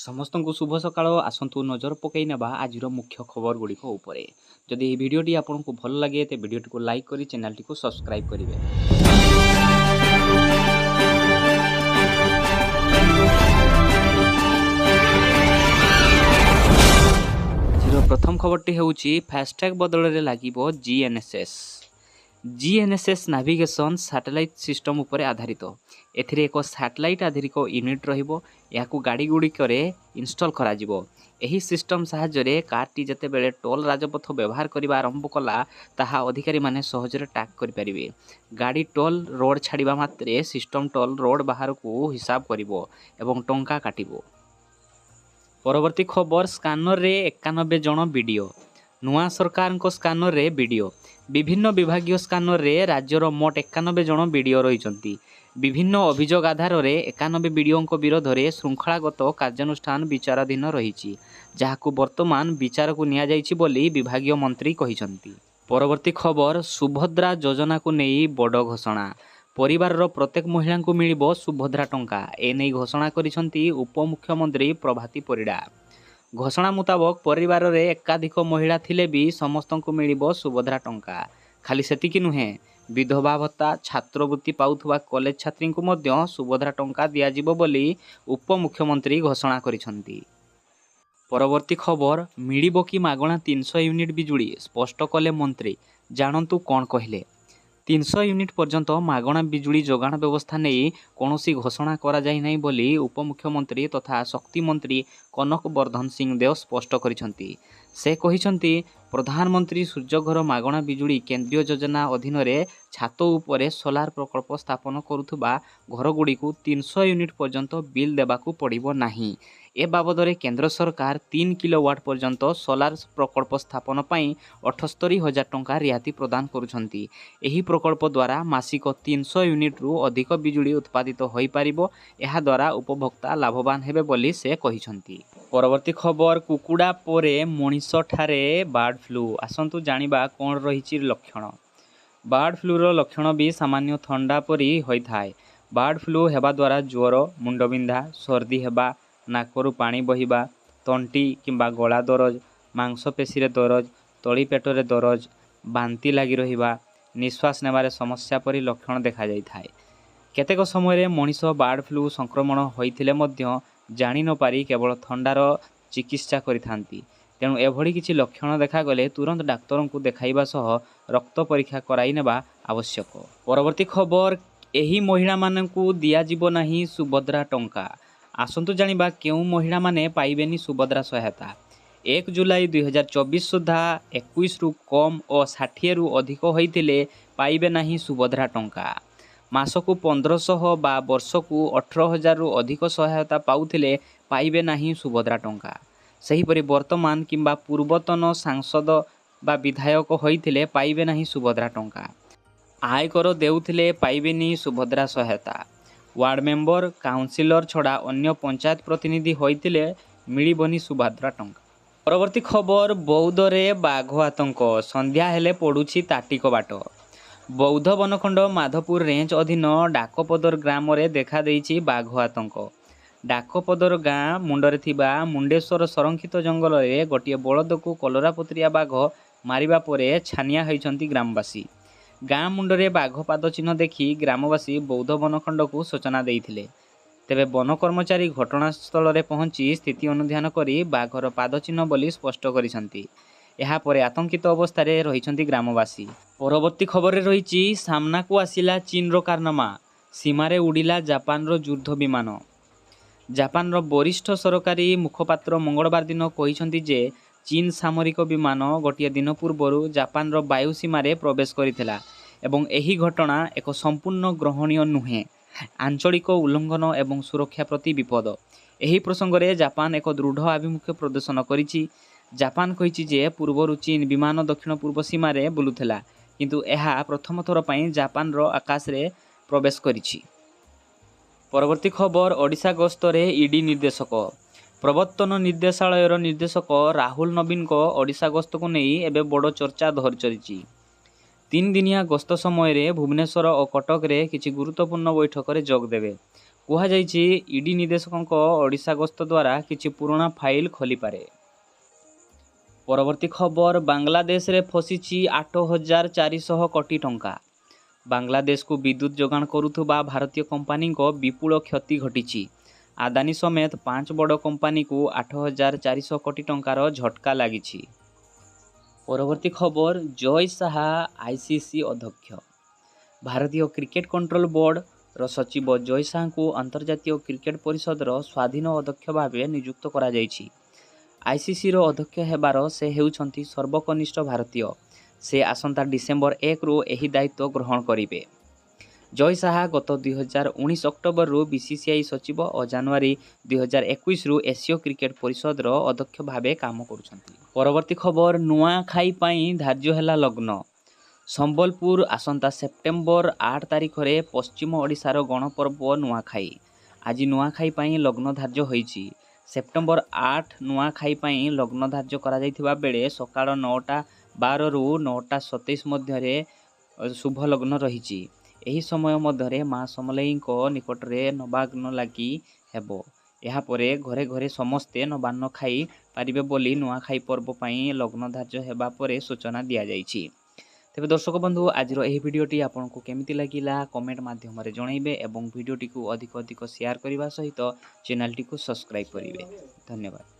ସମସ୍ତଙ୍କୁ ଶୁଭ ସକାଳ। ଆସନ୍ତୁ ନଜର ପକାଇ ନେବା ଆଜିର ମୁଖ୍ୟ ଖବର ଗୁଡ଼ିକ ଉପରେ। ଯଦି ଏହି ଭିଡ଼ିଓଟି ଆପଣଙ୍କୁ ଭଲ ଲାଗେ ତେବେ ଭିଡ଼ିଓଟିକୁ ଲାଇକ୍ କରି ଚ୍ୟାନେଲଟିକୁ ସବସ୍କ୍ରାଇବ୍ କରିବେ। ଆଜିର ପ୍ରଥମ ଖବରଟି ହେଉଛି ଫାଷ୍ଟ୍ୟାଗ୍ ବଦଳରେ ଲାଗିବ GNSS। GNSS navigation satellite system ଉପରେ ଆଧାରିତ। ଏଥିରେ ଏକ ସାଟେଲାଇଟ୍ ଆଧାରିତ ୟୁନିଟ୍ ରହିବ। ଏହାକୁ ଗାଡ଼ିଗୁଡ଼ିକରେ ଇନଷ୍ଟଲ୍ କରାଯିବ। ଏହି ସିଷ୍ଟମ୍ ସାହାଯ୍ୟରେ କାର୍ଟି ଯେତେବେଳେ ଟୋଲ୍ ରାଜପଥ ବ୍ୟବହାର କରିବା ଆରମ୍ଭ କଲା ତାହା ଅଧିକାରୀମାନେ ସହଜରେ ଟ୍ରାକ୍ କରିପାରିବେ। ଗାଡ଼ି ଟୋଲ୍ ରୋଡ଼ ଛାଡ଼ିବା ମାତ୍ରେ ସିଷ୍ଟମ୍ ଟୋଲ୍ ରୋଡ଼ ବାହାରକୁ ହିସାବ କରିବ ଏବଂ ଟଙ୍କା କାଟିବ। ପରବର୍ତ୍ତୀ ଖବର, ସ୍କାନରରେ 91 ଜଣ ବିଡ଼ିଓ। ନୂଆ ସରକାରଙ୍କ ସ୍କାନରରେ ବିଡ଼ିଓ। ବିଭିନ୍ନ ବିଭାଗୀୟ ସ୍କାନରରେ ରାଜ୍ୟର ମୋଟ 91 ଜଣ ବିଡ଼ିଓ ରହିଛନ୍ତି। ବିଭିନ୍ନ ଅଭିଯୋଗ ଆଧାରରେ 91 ବିଡ଼ିଓଙ୍କ ବିରୋଧରେ ଶୃଙ୍ଖଳାଗତ କାର୍ଯ୍ୟାନୁଷ୍ଠାନ ବିଚାରାଧୀନ ରହିଛି, ଯାହାକୁ ବର୍ତ୍ତମାନ ବିଚାରକୁ ନିଆଯାଇଛି ବୋଲି ବିଭାଗୀୟ ମନ୍ତ୍ରୀ କହିଛନ୍ତି। ପରବର୍ତ୍ତୀ ଖବର, ସୁଭଦ୍ରା ଯୋଜନାକୁ ନେଇ ବଡ଼ ଘୋଷଣା। ପରିବାରର ପ୍ରତ୍ୟେକ ମହିଳାଙ୍କୁ ମିଳିବ ସୁଭଦ୍ରା ଟଙ୍କା। ଏନେଇ ଘୋଷଣା କରିଛନ୍ତି ଉପମୁଖ୍ୟମନ୍ତ୍ରୀ ପ୍ରଭାତୀ ପରିଡ଼ା। ଘୋଷଣା ମୁତାବକ ପରିବାରରେ ଏକାଧିକ ମହିଳା ଥିଲେ ବି ସମସ୍ତଙ୍କୁ ମିଳିବ ସୁଭଦ୍ରା ଟଙ୍କା। ଖାଲି ସେତିକି ନୁହେଁ, ବିଧବା ଭତ୍ତା, ଛାତ୍ରବୃତ୍ତି ପାଉଥିବା କଲେଜ ଛାତ୍ରୀଙ୍କୁ ମଧ୍ୟ ସୁଭଦ୍ରା ଟଙ୍କା ଦିଆଯିବ ବୋଲି ଉପମୁଖ୍ୟମନ୍ତ୍ରୀ ଘୋଷଣା କରିଛନ୍ତି। ପରବର୍ତ୍ତୀ ଖବର, ମିଳିବ କି ମାଗଣା 300 ୟୁନିଟ୍ ବିଜୁଳି? ସ୍ପଷ୍ଟ କଲେ ମନ୍ତ୍ରୀ। ଜାଣନ୍ତୁ କ'ଣ କହିଲେ। 300 ୟୁନିଟ୍ ପର୍ଯ୍ୟନ୍ତ ମାଗଣା ବିଜୁଳି ଯୋଗାଣ ବ୍ୟବସ୍ଥା ନେଇ କୌଣସି ଘୋଷଣା କରାଯାଇନାହିଁ ବୋଲି ଉପମୁଖ୍ୟମନ୍ତ୍ରୀ ତଥା ଶକ୍ତି ମନ୍ତ୍ରୀ କନକ ବର୍ଦ୍ଧନ ସିଂହଦେଓ ସ୍ପଷ୍ଟ କରିଛନ୍ତି। ସେ କହିଛନ୍ତି, ପ୍ରଧାନମନ୍ତ୍ରୀ ସୂର୍ଯ୍ୟଘର ମାଗଣା ବିଜୁଳି କେନ୍ଦ୍ରୀୟ ଯୋଜନା ଅଧୀନରେ ଛାତ ଉପରେ ସୋଲାର ପ୍ରକଳ୍ପ ସ୍ଥାପନ କରୁଥିବା ଘରଗୁଡ଼ିକୁ 300 ୟୁନିଟ୍ ପର୍ଯ୍ୟନ୍ତ ବିଲ୍ ଦେବାକୁ ପଡ଼ିବ ନାହିଁ। ଏ ବାବଦରେ କେନ୍ଦ୍ର ସରକାର 3 କିଲୋୱାଟ୍ ପର୍ଯ୍ୟନ୍ତ ସୋଲାର ପ୍ରକଳ୍ପ ସ୍ଥାପନ ପାଇଁ 78,000 ଟଙ୍କା ରିହାତି ପ୍ରଦାନ କରୁଛନ୍ତି। ଏହି ପ୍ରକଳ୍ପ ଦ୍ୱାରା ମାସିକ 300 ୟୁନିଟ୍ରୁ ଅଧିକ ବିଜୁଳି ଉତ୍ପାଦିତ ହୋଇପାରିବ। ଏହାଦ୍ୱାରା ଉପଭୋକ୍ତା ଲାଭବାନ ହେବେ ବୋଲି ସେ କହିଛନ୍ତି। ପରବର୍ତ୍ତୀ ଖବର, କୁକୁଡ଼ା ପରେ ମଣିଷଠାରେ ବାର୍ଡ ଫ୍ଲୁ। ଆସନ୍ତୁ ଜାଣିବା କ'ଣ ରହିଛି ଲକ୍ଷଣ। ବାର୍ଡ ଫ୍ଲୁର ଲକ୍ଷଣ ବି ସାମାନ୍ୟ ଥଣ୍ଡା ପରି ହୋଇଥାଏ। ବାର୍ଡ ଫ୍ଲୁ ହେବା ଦ୍ୱାରା ଜ୍ୱର, ମୁଣ୍ଡବିନ୍ଧା, ସର୍ଦ୍ଦି ହେବା, ନାକରୁ ପାଣି ବହିବା, ତଣ୍ଟି କିମ୍ବା ଗଳା ଦରଜ, ମାଂସପେଶୀରେ ଦରଜ, ତଳି ପେଟରେ ଦରଜ, ବାନ୍ତି ଲାଗି ରହିବା, ନିଶ୍ୱାସ ନେବାରେ ସମସ୍ୟା ପରି ଲକ୍ଷଣ ଦେଖାଯାଇଥାଏ। କେତେକ ସମୟରେ ମଣିଷ ବାର୍ଡ ଫ୍ଲୁ ସଂକ୍ରମଣ ହୋଇଥିଲେ ମଧ୍ୟ ଜାଣି ନପାରି କେବଳ ଥଣ୍ଡାର ଚିକିତ୍ସା କରିଥାନ୍ତି। ତେଣୁ ଏଭଳି କିଛି ଲକ୍ଷଣ ଦେଖାଗଲେ ତୁରନ୍ତ ଡାକ୍ତରଙ୍କୁ ଦେଖାଇବା ସହ ରକ୍ତ ପରୀକ୍ଷା କରାଇ ନେବା ଆବଶ୍ୟକ। ପରବର୍ତ୍ତୀ ଖବର, ଏହି ମହିଳାମାନଙ୍କୁ ଦିଆଯିବ ନାହିଁ ସୁଭଦ୍ରା ଟଙ୍କା। ଆସନ୍ତୁ ଜାଣିବା କେଉଁ ମହିଳାମାନେ ପାଇବେନି ସୁଭଦ୍ରା ସହାୟତା। 1 ଜୁଲାଇ 2024 ସୁଦ୍ଧା 21ରୁ କମ୍ ଓ 60ରୁ ଅଧିକ ହୋଇଥିଲେ ପାଇବେ ନାହିଁ ସୁଭଦ୍ରା ଟଙ୍କା। ମାସକୁ 1500 ବା ବର୍ଷକୁ 18,000ରୁ ଅଧିକ ସହାୟତା ପାଉଥିଲେ ପାଇବେ ନାହିଁ ସୁଭଦ୍ରା ଟଙ୍କା। ସେହିପରି ବର୍ତ୍ତମାନ କିମ୍ବା ପୂର୍ବତନ ସାଂସଦ ବା ବିଧାୟକ ହୋଇଥିଲେ ପାଇବେ ନାହିଁ ସୁଭଦ୍ରା ଟଙ୍କା। ଆୟକର ଦେଉଥିଲେ ପାଇବେନି ସୁଭଦ୍ରା ସହାୟତା। ୱାର୍ଡ ମେମ୍ବର, କାଉନସିଲର ଛଡ଼ା ଅନ୍ୟ ପଞ୍ଚାୟତ ପ୍ରତିନିଧି ହୋଇଥିଲେ ମିଳିବନି ସୁଭଦ୍ରା ଟଙ୍କା। ପରବର୍ତ୍ତୀ ଖବର, ବୌଦ୍ଧରେ ବାଘ ଆତଙ୍କ। ସନ୍ଧ୍ୟା ହେଲେ ପଡ଼ୁଛି ତାଟିକ ବାଟ। ବୌଦ୍ଧ ବନଖଣ୍ଡ ମାଧପୁର ରେଞ୍ଜ ଅଧୀନ ଡାକପଦର ଗ୍ରାମରେ ଦେଖାଦେଇଛି ବାଘ ଆତଙ୍କ। ଡାକପଦର ଗାଁ ମୁଣ୍ଡରେ ଥିବା ମୁଣ୍ଡେଶ୍ୱର ସଂରକ୍ଷିତ ଜଙ୍ଗଲରେ ଗୋଟିଏ ବଳଦକୁ କଲରାପତରିଆ ବାଘ ମାରିବା ପରେ ଛାନିଆ ହୋଇଛନ୍ତି ଗ୍ରାମବାସୀ। ଗାଁ ମୁଣ୍ଡରେ ବାଘ ପାଦ ଚିହ୍ନ ଦେଖି ଗ୍ରାମବାସୀ ବୌଦ୍ଧ ବନଖଣ୍ଡକୁ ସୂଚନା ଦେଇଥିଲେ। ତେବେ ବନ କର୍ମଚାରୀ ଘଟଣାସ୍ଥଳରେ ପହଞ୍ଚି ସ୍ଥିତି ଅନୁଧ୍ୟାନ କରି ବାଘର ପାଦ ଚିହ୍ନ ବୋଲି ସ୍ପଷ୍ଟ କରିଛନ୍ତି। ଏହାପରେ ଆତଙ୍କିତ ଅବସ୍ଥାରେ ରହିଛନ୍ତି ଗ୍ରାମବାସୀ। ପରବର୍ତ୍ତୀ ଖବରରେ ରହିଛି, ସାମ୍ନାକୁ ଆସିଲା ଚୀନର କାରନାମା। ସୀମାରେ ଉଡ଼ିଲା ଜାପାନର ଯୁଦ୍ଧ ବିମାନ। ଜାପାନର ବରିଷ୍ଠ ସରକାରୀ ମୁଖପାତ୍ର ମଙ୍ଗଳବାର ଦିନ କହିଛନ୍ତି ଯେ ଚୀନ ସାମରିକ ବିମାନ ଗୋଟିଏ ଦିନ ପୂର୍ବରୁ ଜାପାନର ବାୟୁ ସୀମାରେ ପ୍ରବେଶ କରିଥିଲା ଏବଂ ଏହି ଘଟଣା ଏକ ସମ୍ପୂର୍ଣ୍ଣ ଗ୍ରହଣୀୟ ନୁହେଁ, ଆଞ୍ଚଳିକ ଉଲ୍ଲଂଘନ ଏବଂ ସୁରକ୍ଷା ପ୍ରତି ବିପଦ। ଏହି ପ୍ରସଙ୍ଗରେ ଜାପାନ ଏକ ଦୃଢ଼ ଆଭିମୁଖ୍ୟ ପ୍ରଦର୍ଶନ କରିଛି। ଜାପାନ କହିଛି ଯେ ପୂର୍ବରୁ ଚୀନ ବିମାନ ଦକ୍ଷିଣ ପୂର୍ବ ସୀମାରେ ବୁଲୁଥିଲା, କିନ୍ତୁ ଏହା ପ୍ରଥମ ଥର ପାଇଁ ଜାପାନର ଆକାଶରେ ପ୍ରବେଶ କରିଛି। ପରବର୍ତ୍ତୀ ଖବର, ଓଡ଼ିଶା ଗସ୍ତରେ ଇଡି ନିର୍ଦ୍ଦେଶକ। ପ୍ରବର୍ତ୍ତନ ନିର୍ଦ୍ଦେଶାଳୟର ନିର୍ଦ୍ଦେଶକ ରାହୁଲ ନବୀନଙ୍କ ଓଡ଼ିଶା ଗସ୍ତକୁ ନେଇ ଏବେ ବଡ଼ ଚର୍ଚ୍ଚା ଧରିଛି। 3 ଦିନିଆ ଗସ୍ତ ସମୟରେ ଭୁବନେଶ୍ୱର ଓ କଟକରେ କିଛି ଗୁରୁତ୍ୱପୂର୍ଣ୍ଣ ବୈଠକରେ ଯୋଗ ଦେବେ। କୁହାଯାଇଛି ଇଡି ନିର୍ଦ୍ଦେଶକଙ୍କ ଓଡ଼ିଶା ଗସ୍ତ ଦ୍ୱାରା କିଛି ପୁରୁଣା ଫାଇଲ ଖୋଲିପାରେ। ପରବର୍ତ୍ତୀ ଖବର, ବାଂଲାଦେଶରେ ଫସିଛି 8,400 କୋଟି ଟଙ୍କା। ବାଂଲାଦେଶକୁ ବିଦ୍ୟୁତ୍ ଯୋଗାଣ କରୁଥିବା ଭାରତୀୟ କମ୍ପାନୀଙ୍କ ବିପୁଳ କ୍ଷତି ଘଟିଛି। ଆଦାନୀ ସମେତ 5 ବଡ଼ କମ୍ପାନୀକୁ 8,400 କୋଟି ଟଙ୍କାର ଝଟକା ଲାଗିଛି। ପରବର୍ତ୍ତୀ ଖବର, ଜୟ ଶାହା ଆଇସିସି ଅଧ୍ୟକ୍ଷ। ଭାରତୀୟ କ୍ରିକେଟ କଣ୍ଟ୍ରୋଲ ବୋର୍ଡର ସଚିବ ଜୟ ଶାହାଙ୍କୁ ଅନ୍ତର୍ଜାତୀୟ କ୍ରିକେଟ ପରିଷଦର ସ୍ୱାଧୀନ ଅଧ୍ୟକ୍ଷ ଭାବେ ନିଯୁକ୍ତ କରାଯାଇଛି। ଆଇସିସିର ଅଧ୍ୟକ୍ଷ ହେବାର ସେ ହେଉଛନ୍ତି ସର୍ବକନିଷ୍ଠ ଭାରତୀୟ। ସେ ଆସନ୍ତା ଡିସେମ୍ବର 1ରୁ ଏହି ଦାୟିତ୍ୱ ଗ୍ରହଣ କରିବେ। ଜୟ ଶାହା ଗତ 2019 ଅକ୍ଟୋବରରୁ ବିସିସିଆଇ ସଚିବ ଓ ଜାନୁଆରୀ 2021ରୁ ଏସୀୟ କ୍ରିକେଟ ପରିଷଦର ଅଧ୍ୟକ୍ଷ ଭାବେ କାମ କରୁଛନ୍ତି। ପରବର୍ତ୍ତୀ ଖବର, ନୂଆଖାଇ ପାଇଁ ଧାର୍ଯ୍ୟ ହେଲା ଲଗ୍ନ। ସମ୍ବଲପୁର ଆସନ୍ତା ସେପ୍ଟେମ୍ବର 8 ତାରିଖରେ ପଶ୍ଚିମ ଓଡ଼ିଶାର ଗଣପର୍ବ ନୂଆଖାଇ। ଆଜି ନୂଆଖାଇ ପାଇଁ ଲଗ୍ନ ଧାର୍ଯ୍ୟ ହୋଇଛି। ସେପ୍ଟେମ୍ବର 8 ନୂଆଖାଇ ପାଇଁ ଲଗ୍ନ ଧାର୍ଯ୍ୟ କରାଯାଇଥିବା ବେଳେ ସକାଳ 9:12ରୁ 9:27 ମଧ୍ୟରେ ଶୁଭ ଲଗ୍ନ ରହିଛି। ଏହି ସମୟ ମଧ୍ୟରେ ମା ସମଲେଇଙ୍କ ନିକଟରେ ନବାଗ୍ନ ଲାଗି ହେବ। ଏହାପରେ ଘରେ ଘରେ ସମସ୍ତେ ନବାନ୍ନ ଖାଇ ପାରିବେ ବୋଲି ନୂଆଖାଇ ପର୍ବ ପାଇଁ ଲଗ୍ନ ଧାର୍ଯ୍ୟ ହେବା ପରେ ସୂଚନା ଦିଆଯାଇଛି। ତେବେ ଦର୍ଶକ ବନ୍ଧୁ, ଆଜିର ଏହି ଭିଡ଼ିଓଟି ଆପଣଙ୍କୁ କେମିତି ଲାଗିଲା କମେଣ୍ଟ ମାଧ୍ୟମରେ ଜଣାଇବେ ଏବଂ ଭିଡ଼ିଓଟିକୁ ଅଧିକ ସେୟାର କରିବା ସହିତ ଚ୍ୟାନେଲଟିକୁ ସବସ୍କ୍ରାଇବ୍ କରିବେ। ଧନ୍ୟବାଦ।